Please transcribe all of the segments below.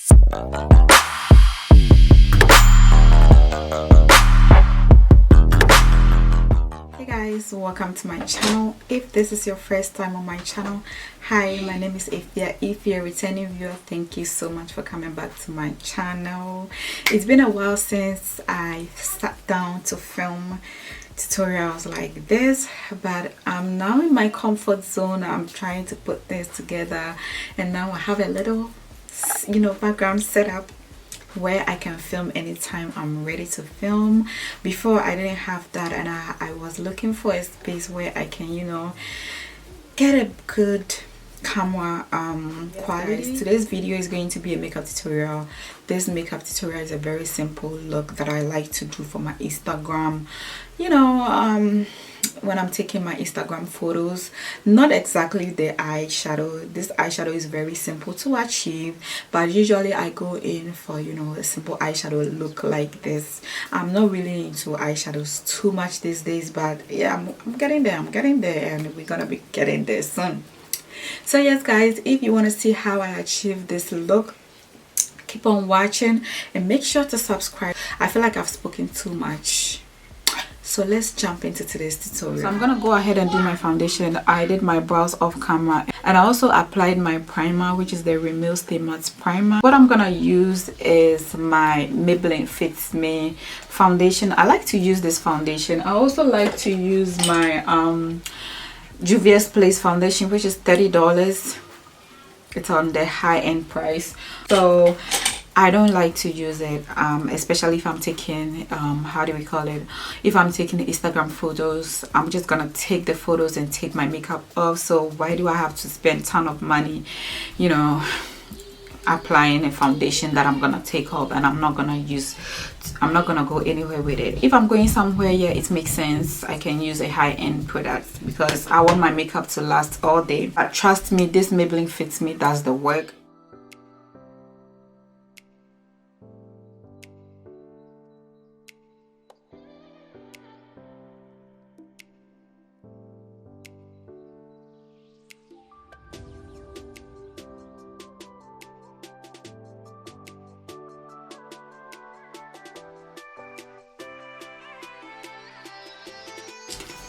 Hey guys, welcome to my channel. If this is your first time on my channel, hi, my name is Ifya. If you're a returning viewer, thank you so much for coming back to my channel. It's been a while since I sat down to film tutorials like this, but I'm now in my comfort zone. I'm trying to put this together, and now I have a little background setup where I can film anytime I'm ready to film. Before, I didn't have that, and I was looking for a space where I can get a good camera quality. Today's video is going to be a makeup tutorial. This makeup tutorial is a very simple look that I like to do for my Instagram, when I'm taking my Instagram photos. Not exactly the eyeshadow. This eyeshadow is very simple to achieve, but usually I go in for a simple eyeshadow look like this. I'm not really into eyeshadows too much these days, but yeah, I'm getting there, and we're gonna be getting there soon. So yes guys, if you want to see how I achieve this look, keep on watching and make sure to subscribe. I feel like I've spoken too much, so let's jump into today's tutorial. So I'm gonna go ahead and do my foundation. I did my brows off camera, and I also applied my primer, which is the Rimmel Stay Matte primer. What I'm gonna use is my Maybelline Fits Me foundation. I like to use this foundation. I also like to use my Juvia's Place foundation, which is $30. It's on the high-end price, so I don't like to use it, especially if I'm taking if I'm taking Instagram photos. I'm just gonna take the photos and take my makeup off, so why do I have to spend a ton of money applying a foundation that I'm gonna take off, and I'm not gonna go anywhere with it. If I'm going somewhere, yeah, it makes sense. I can use a high-end product because I want my makeup to last all day. But trust me, this Maybelline Fits Me does the work.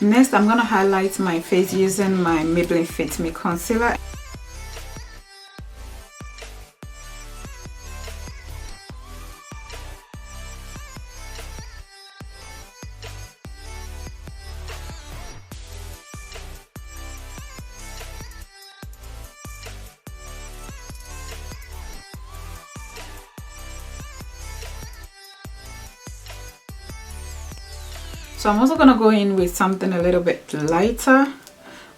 Next, I'm gonna highlight my face using my Maybelline Fit Me concealer. So I'm also gonna go in with something a little bit lighter,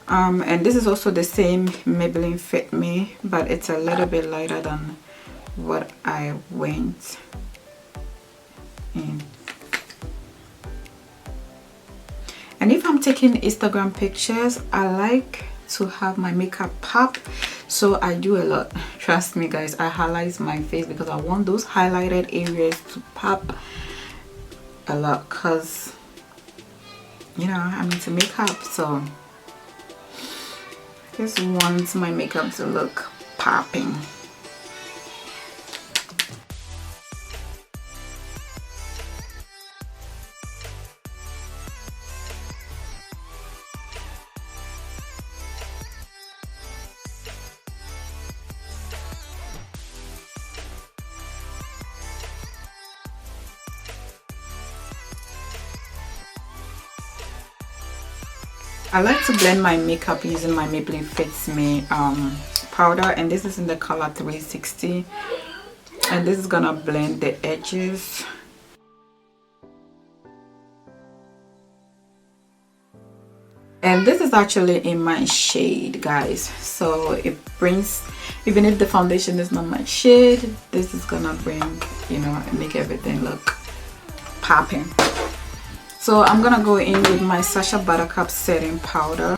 and this is also the same Maybelline Fit Me, but it's a little bit lighter than what I went in. And if I'm taking Instagram pictures, I like to have my makeup pop, so I do a lot. Trust me guys, I highlight my face because I want those highlighted areas to pop a lot, because I'm into makeup, so I just want my makeup to look popping. I like to blend my makeup using my Maybelline Fits Me powder, and this is in the color 360, and this is gonna blend the edges. And this is actually in my shade, guys, so it brings, even if the foundation is not my shade, this is gonna bring, make everything look popping. So I'm gonna go in with my Sacha Buttercup setting powder.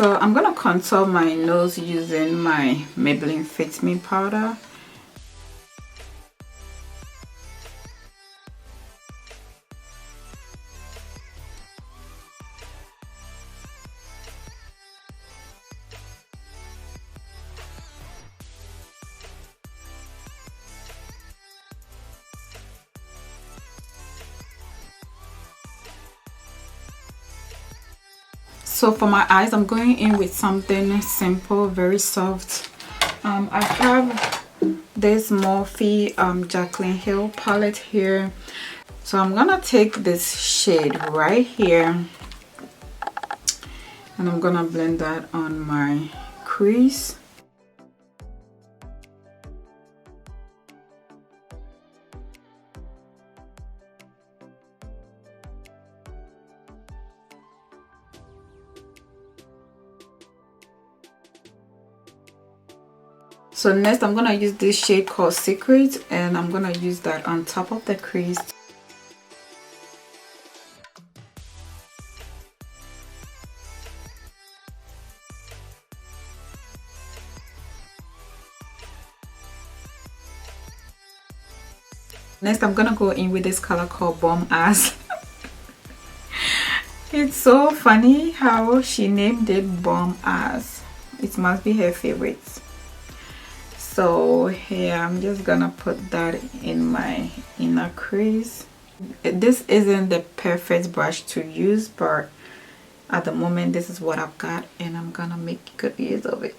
So I'm gonna contour my nose using my Maybelline Fit Me powder. So for my eyes, I'm going in with something simple, very soft. I have this Morphe Jaclyn Hill palette here. So I'm gonna take this shade right here and I'm gonna blend that on my crease. So next I'm gonna use this shade called Secret and I'm gonna use that on top of the crease. Next I'm gonna go in with this color called Bomb Ass. It's so funny how she named it Bomb Ass. It must be her favorite. So here I'm just gonna put that in my inner crease. This isn't the perfect brush to use, but at the moment this is what I've got and I'm gonna make good use of it.